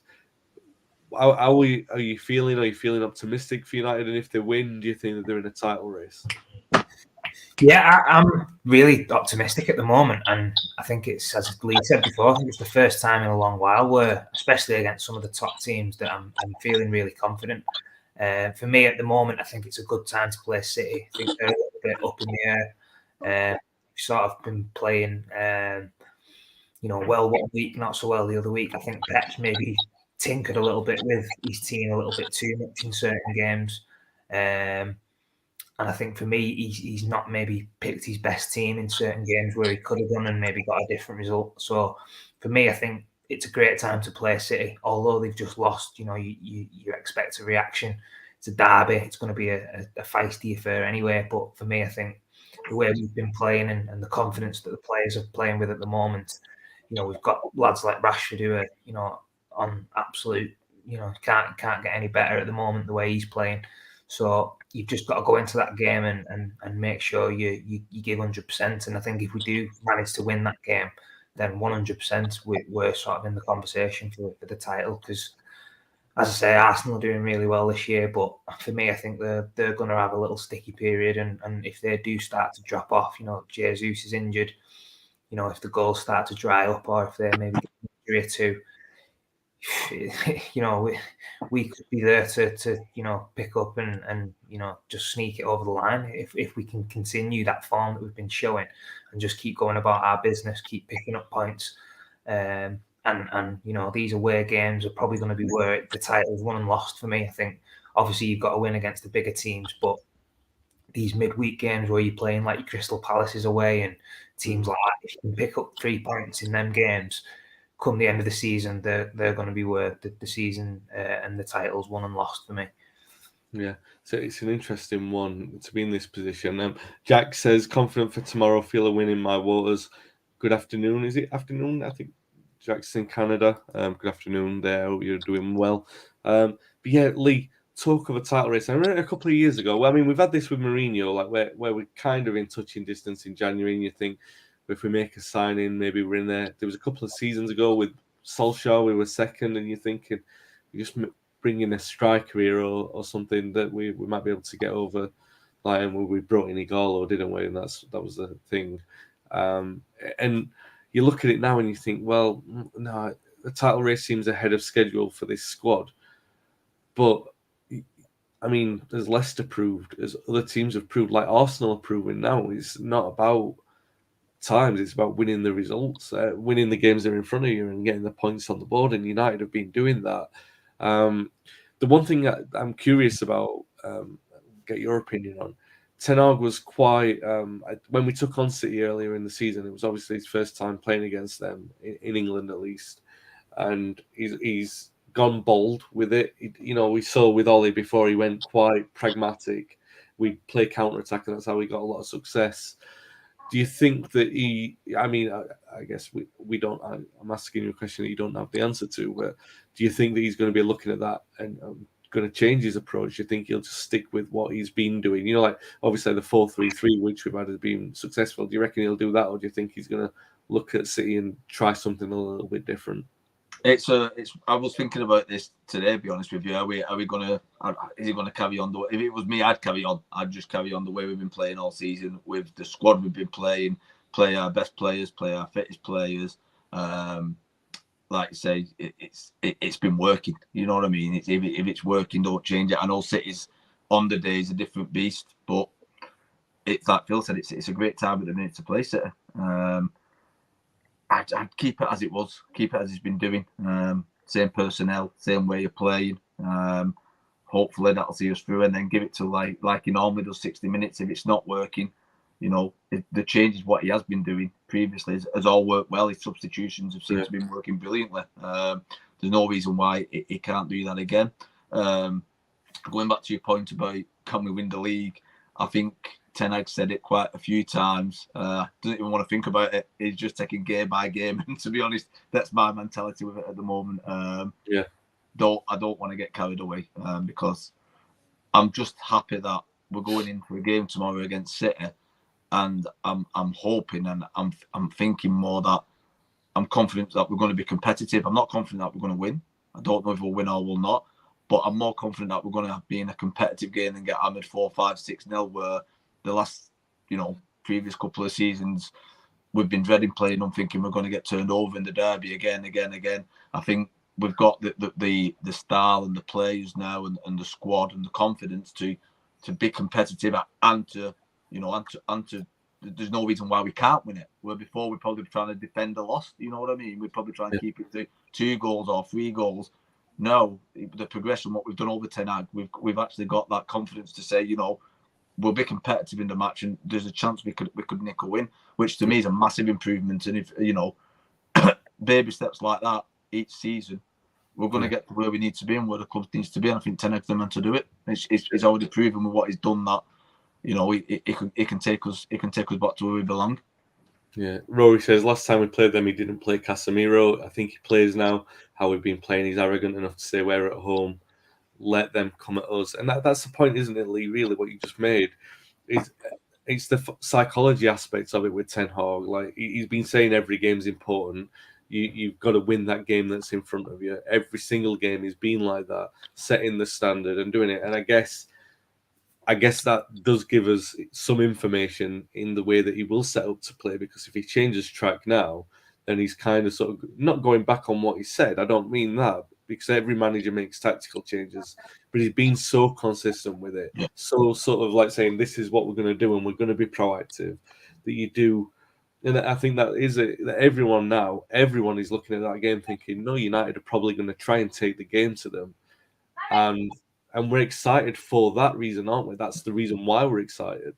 How are you feeling? Are you feeling optimistic for United? And if they win, do you think that they're in a title race? Yeah, I'm really optimistic at the moment, and I think it's, as Lee said before, I think it's the first time in a long while where, especially against some of the top teams, that I'm feeling really confident. For me at the moment, I think it's a good time to play City. I think they're a little bit up in the air. Sort of been playing, well one week, not so well the other week. I think Pep's maybe tinkered a little bit with his team a little bit too much in certain games. And I think for me, he's not maybe picked his best team in certain games where he could have done and maybe got a different result. So for me, I think it's a great time to play City. Although they've just lost, you expect a reaction. It's a derby. It's going to be a feisty affair anyway. But for me, I think the way we've been playing and the confidence that the players are playing with at the moment, we've got lads like Rashford who are, on absolute, can't get any better at the moment the way he's playing. So you've just got to go into that game and make sure you give 100%. And I think if we do manage to win that game, then 100% we're sort of in the conversation for the title. Because, as I say, Arsenal are doing really well this year. But for me, I think they're going to have a little sticky period. And if they do start to drop off, Jesus is injured, if the goals start to dry up, or if they maybe get an injury or two, we could be there to pick up and just sneak it over the line if we can continue that form that we've been showing and just keep going about our business, keep picking up points. And these away games are probably going to be where the title's won and lost for me. I think obviously you've got to win against the bigger teams, but these midweek games where you're playing like your Crystal Palaces away and teams like that, if you can pick up 3 points in them games, come the end of the season, they're going to be worth the season and the titles won and lost for me. Yeah, so it's an interesting one to be in this position. Jack says, confident for tomorrow, feel a win in my waters. Good afternoon. Is it afternoon? I think Jack's in Canada. Good afternoon there. Hope you're doing well. But yeah, Lee, talk of a title race. I remember a couple of years ago, well, I mean, we've had this with Mourinho, like where we're kind of in touching distance in January, and you think, if we make a signing, maybe we're in there. There was a couple of seasons ago with Solskjaer, we were second, and you're thinking, you just bring in a striker here or something that we might be able to get over. Like, we brought in Igalo, didn't we? And that was the thing. And you look at it now and you think, well, no, the title race seems ahead of schedule for this squad. But I mean, as Leicester proved, as other teams have proved, like Arsenal are proving now, it's not about times, it's about winning the results, winning the games that are in front of you and getting the points on the board, and United have been doing that. The one thing that I'm curious about, get your opinion on, Ten Hag was quite, when we took on City earlier in the season, it was obviously his first time playing against them, in England at least, and he's gone bold with it. We saw with Ollie before, he went quite pragmatic. We play counter-attack, and that's how we got a lot of success. Do you think that I guess we don't, I'm asking you a question that you don't have the answer to, but do you think that he's going to be looking at that and going to change his approach? Do you think he'll just stick with what he's been doing? Like obviously the 4-3-3, which we've had, has been successful. Do you reckon he'll do that, or do you think he's going to look at City and try something a little bit different? I was thinking about this today, to be honest with you. Is he going to carry on? If it was me, I'd carry on. I'd just carry on the way we've been playing all season with the squad we've been playing. Play our best players, play our fittest players. Like I say, it's been working. You know what I mean? If it's working, don't change it. I know City's on the day is a different beast, but it's like Phil said, it's a great time at the minute to play City. I'd keep it as it was, keep it as he's been doing. Same personnel, same way of playing. Hopefully that'll see us through, and then give it to like he normally does, 60 minutes. If it's not working, the change is what he has been doing previously has all worked well. His substitutions have seemed to be working brilliantly. There's no reason why he can't do that again. Going back to your point about can we win the league, I think Ten Hag said it quite a few times. Doesn't even want to think about it. He's just taking game by game. And to be honest, that's my mentality with it at the moment. I don't want to get carried away because I'm just happy that we're going into a game tomorrow against City, and I'm hoping and I'm thinking more that I'm confident that we're going to be competitive. I'm not confident that we're going to win. I don't know if we'll win or we'll not, but I'm more confident that we're going to be in a competitive game and get hammered 4-5, 6-0, where the last, previous couple of seasons, we've been dreading playing them, thinking we're going to get turned over in the derby again. I think we've got the style and the players now, and the squad and the confidence to be competitive and to there's no reason why we can't win it. Where before we're probably trying to defend a loss. You know what I mean? We're probably trying to keep it to 2 goals or 3 goals. No, the progression, what we've done over Ten Hag, we've actually got that confidence to say, we'll be competitive in the match, and there's a chance we could nick a win, which to me is a massive improvement. And if baby steps like that each season, we're going to get to where we need to be and where the club needs to be. And I think Ten Hag's the man to do it. It's already proven with what he's done that he can take us back to where we belong. Yeah, Rory says last time we played them, he didn't play Casemiro. I think he plays now. How we've been playing, he's arrogant enough to say we're at home. Let them come at us, and that's the point, isn't it, Lee? Really, what you just made is it's the psychology aspects of it with Ten Hag. Like he's been saying, every game's important. You've got to win that game that's in front of you. Every single game has been like that, setting the standard and doing it. And I guess that does give us some information in the way that he will set up to play. Because if he changes track now, then he's kind of sort of not going back on what he said. I don't mean that, because every manager makes tactical changes, but he's been so consistent with it. Yeah. So sort of like saying, this is what we're going to do and we're going to be proactive, that you do. And I think that is it. That everyone is looking at that game thinking, no, United are probably going to try and take the game to them. And we're excited for that reason, aren't we? That's the reason why we're excited.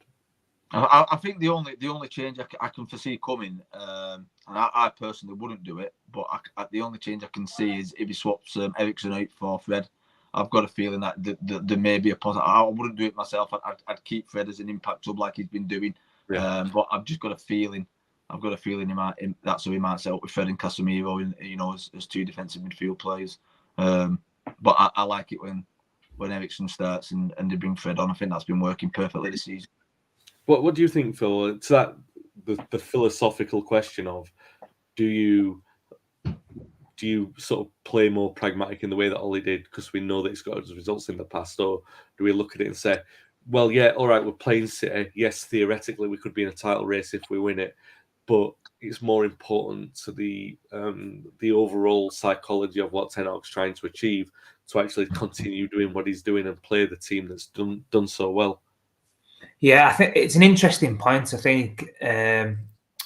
I think the only change I can foresee coming, and I personally wouldn't do it, but the only change I can see is if he swaps Eriksen out for Fred. I've got a feeling that there may be a positive. I wouldn't do it myself. I'd keep Fred as an impact sub like he's been doing. Yeah. But I've just got a feeling. That's how he might set up with Fred and Casemiro, as 2 defensive midfield players. But I like it when Eriksen starts and they bring Fred on. I think that's been working perfectly this season. What do you think, Phil? It's that the philosophical question of do you sort of play more pragmatic in the way that Ollie did because we know that it's got us results in the past, or do we look at it and say, well, yeah, all right, we're playing City. Yes, theoretically we could be in a title race if we win it, but it's more important to the overall psychology of what Ten Hag's trying to achieve to actually continue doing what he's doing and play the team that's done so well. Yeah, I think it's an interesting point. I think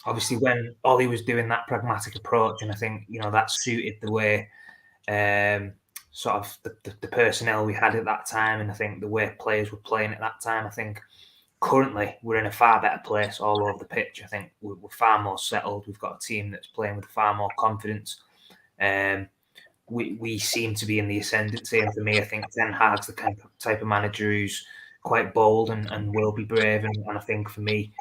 obviously when Ollie was doing that pragmatic approach, and I think that suited the way sort of the personnel we had at that time, and I think the way players were playing at that time. I think currently we're in a far better place all over the pitch. I think we're far more settled. We've got a team that's playing with far more confidence. We seem to be in the ascendancy, and for me, I think Ten Hag's the type of manager who's quite bold and will be brave. And I think for me,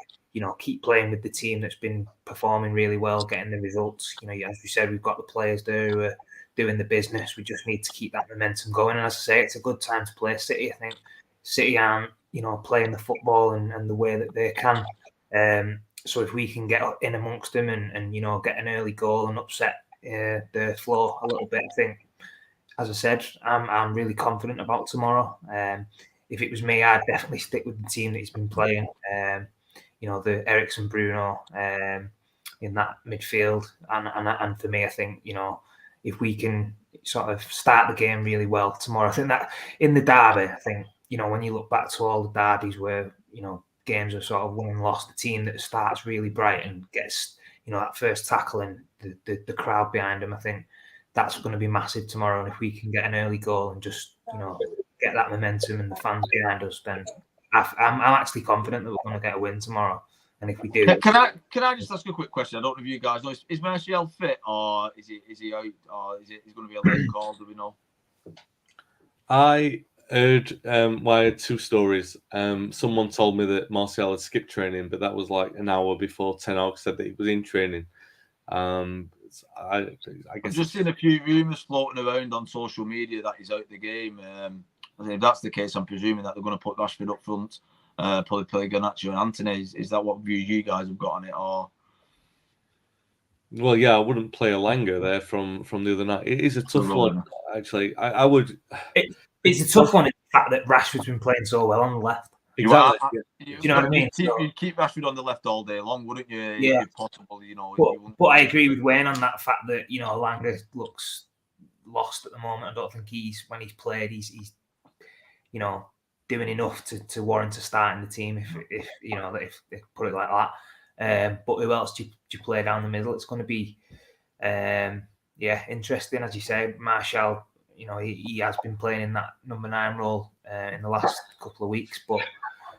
keep playing with the team that's been performing really well, getting the results. As you said, we've got the players there who are doing the business. We just need to keep that momentum going. And as I say, it's a good time to play City. I think City aren't, playing the football and the way that they can. So if we can get in amongst them and get an early goal and upset the flow a little bit, I think, as I said, I'm really confident about tomorrow. If it was me, I'd definitely stick with the team that he's been playing. The Eriksen, Bruno in that midfield, and for me, I think if we can sort of start the game really well tomorrow, I think that in the derby, I think when you look back to all the derbies where games are sort of won and lost, the team that starts really bright and gets that first tackle and the crowd behind them, I think that's going to be massive tomorrow. And if we can get an early goal and just get that momentum and the fans behind us, then I'm actually confident that we're going to get a win tomorrow. And if we do, can I just ask a quick question? I don't know if you guys know, is Martial fit or is he out, or is going to be a late call? Do we know? I heard I had two stories. Someone told me that Martial had skipped training, but that was like an hour before Ten Hag said that he was in training. I guess I've just seen a few rumours floating around on social media that he's out the game. If that's the case, I'm presuming that they're going to put Rashford up front, probably play Garnacho and Antony. Is that what view you guys have got on it? Or well, yeah, I wouldn't play Elanga there from the other night. It is a tough one, actually. I would. It's a tough one in the fact that Rashford's been playing so well on the left. Exactly. Do you know what I mean? You'd keep Rashford on the left all day long, wouldn't you? Yeah. If possible, But I agree with Wayne on that fact that Elanga looks lost at the moment. I don't think when he's played, he's doing enough to warrant a start in the team. If they put it like that. But who else do you play down the middle? It's going to be interesting, as you say. Martial, he has been playing in that number 9 role in the last couple of weeks, but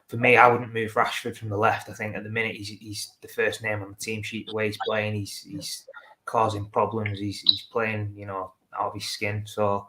for me, I wouldn't move Rashford from the left. I think at the minute he's the first name on the team sheet. The way he's playing, he's causing problems. He's playing, out of his skin. So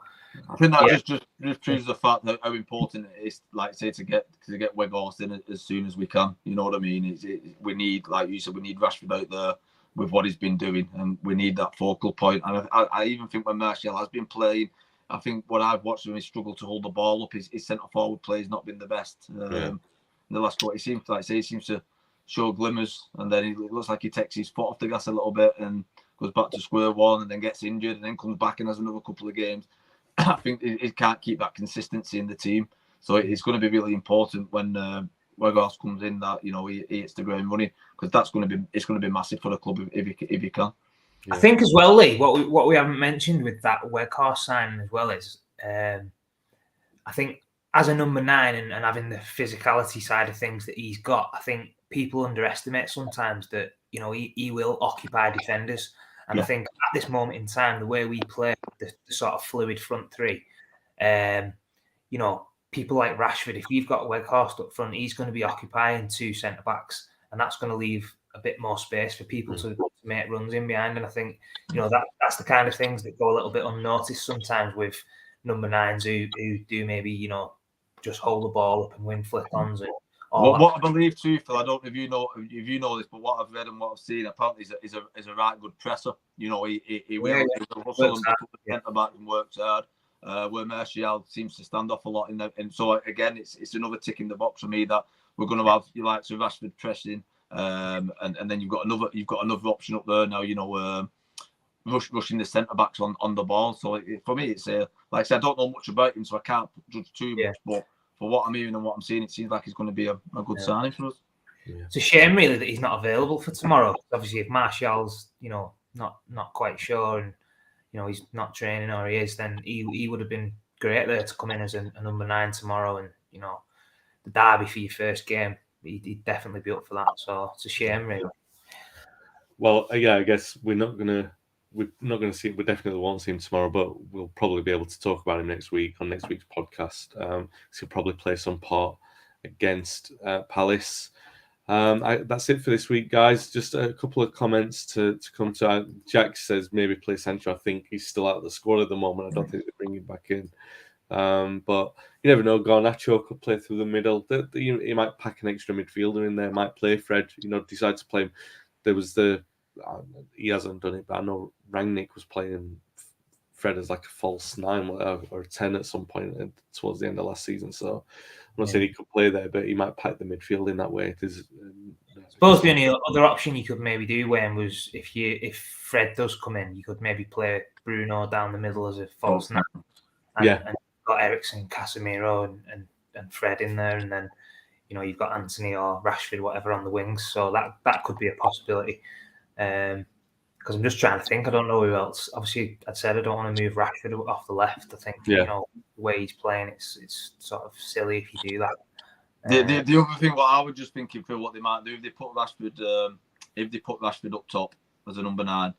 I think that just proves the fact that how important it is, like say, to get Weghorst in as soon as we can. You know what I mean? We need, like you said, we need Rashford out there with what he's been doing, and we need that focal point. And I even think when Martial has been playing, I think what I've watched him is struggle to hold the ball up. His centre forward play has not been the best. In the last quarter, he seems to show glimmers, and then it looks like he takes his foot off the gas a little bit and goes back to square one, and then gets injured, and then comes back and has another couple of games. I think he can't keep that consistency in the team, so it's going to be really important when Weghorst comes in that he hits the ground running, because it's going to be massive for the club if he can. Yeah. I think as well, Lee, what we haven't mentioned with that Weghorst signing as well is, I think as a number 9 and having the physicality side of things that he's got, I think people underestimate sometimes that he will occupy defenders. And I think at this moment in time, the way we play, the sort of fluid front three, people like Rashford, if you've got Weghorst up front, he's going to be occupying 2 centre backs, and that's going to leave a bit more space for people to make runs in behind. And I think that's the kind of things that go a little bit unnoticed sometimes with number 9s who do maybe just hold the ball up and win flick-ons. What I believe too, Phil, I don't know if you know this, but what I've read and what I've seen, apparently is a right good presser. He will hustle and put the centre back and works hard. Where Martial seems to stand off a lot and so again, it's another tick in the box for me that we're going to have Rashford pressing, and then you've got another option up there now. Rushing the centre backs on the ball. So for me, it's like I said, I don't know much about him, so I can't judge too much. But for what I'm hearing and what I'm seeing, it seems like it's going to be a good signing for us. It's a shame, really, that he's not available for tomorrow. Obviously, if Marshall's, not quite sure, and he's not training, or he is, then he would have been great there to come in as a number 9 tomorrow, and the derby for your first game, he'd definitely be up for that. So it's a shame, really. Well, yeah, I guess we're not gonna see. We definitely won't see him tomorrow, but we'll probably be able to talk about him next week on next week's podcast. He'll probably play some part against Palace. That's it for this week, guys. Just a couple of comments to come to. Jack says maybe play centre. I think he's still out of the squad at the moment. I don't think they bring him back in. But you never know. Garnacho could play through the middle. He might pack an extra midfielder in there. Might play Fred. Decide to play him. There was he hasn't done it, but I know Rangnick was playing Fred as like a false 9 or a 10 at some point towards the end of last season. So I'm not saying he could play there, but he might pack the midfield in that way. I suppose the only other option you could maybe do, Wayne, was if Fred does come in, you could maybe play Bruno down the middle as a false 9. And got Eriksen, Casemiro, and Fred in there, and then you've got Anthony or Rashford, whatever, on the wings. So that could be a possibility. Because I'm just trying to think. I don't know who else. Obviously, I'd said I don't want to move Rashford off the left. I think the way he's playing, it's sort of silly if you do that. The other thing, what I was just thinking for what they might do if they put Rashford up top as a number 9,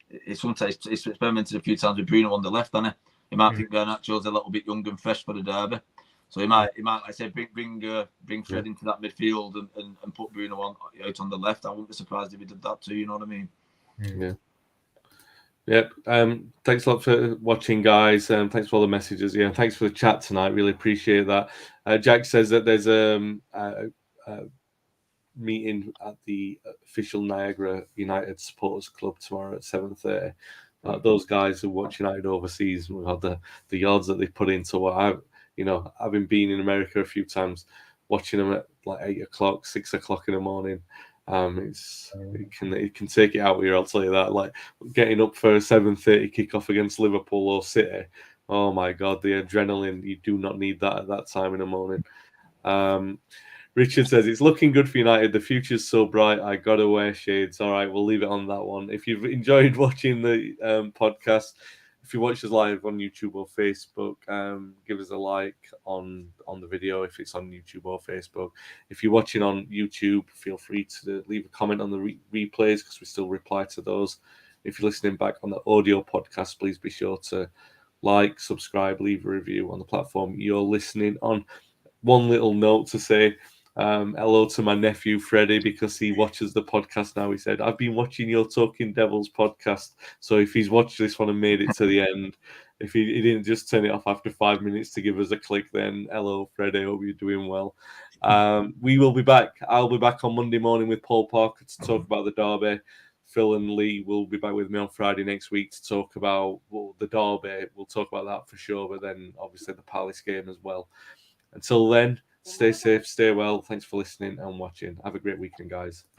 it's experimented a few times with Bruno on the left, hasn't he? He might think Garnacho's a little bit young and fresh for the derby, so he might like I said, bring Fred into that midfield and put Bruno out on the left. I wouldn't be surprised if he did that too. You know what I mean? Yeah. Yep. Thanks a lot for watching, guys. Thanks for all the messages. Yeah, thanks for the chat tonight. Really appreciate that. Jack says that there's a meeting at the official Niagara United Supporters Club tomorrow at 7:30. Those guys who watch United overseas, we've had the yards that they put into what having been in America a few times, watching them at like 8 o'clock, 6 o'clock in the morning. It can take it out here, I'll tell you that. Like getting up for a 7:30 kickoff against Liverpool or City. Oh my God, the adrenaline, you do not need that at that time in the morning. Richard says, it's looking good for United. The future's so bright. I got to wear shades. All right, we'll leave it on that one. If you've enjoyed watching the podcast, if you watch us live on YouTube or Facebook, give us a like on the video if it's on YouTube or Facebook. If you're watching on YouTube, feel free to leave a comment on the replays because we still reply to those. If you're listening back on the audio podcast, please be sure to like, subscribe, leave a review on the platform you're listening on. One little note to say, hello to my nephew Freddie because he watches the podcast now. He said, I've been watching your Talking Devils podcast. So if he's watched this one and made it to the end, if he didn't just turn it off after 5 minutes to give us a click, then hello Freddie, hope you're doing well. We will be back. I'll be back on Monday morning with Paul Parker to talk about the derby. Phil and Lee will be back with me on Friday next week to talk about the derby. We'll talk about that for sure, but then obviously the Palace game as well. Until then, stay safe, stay well. Thanks for listening and watching. Have a great weekend, guys.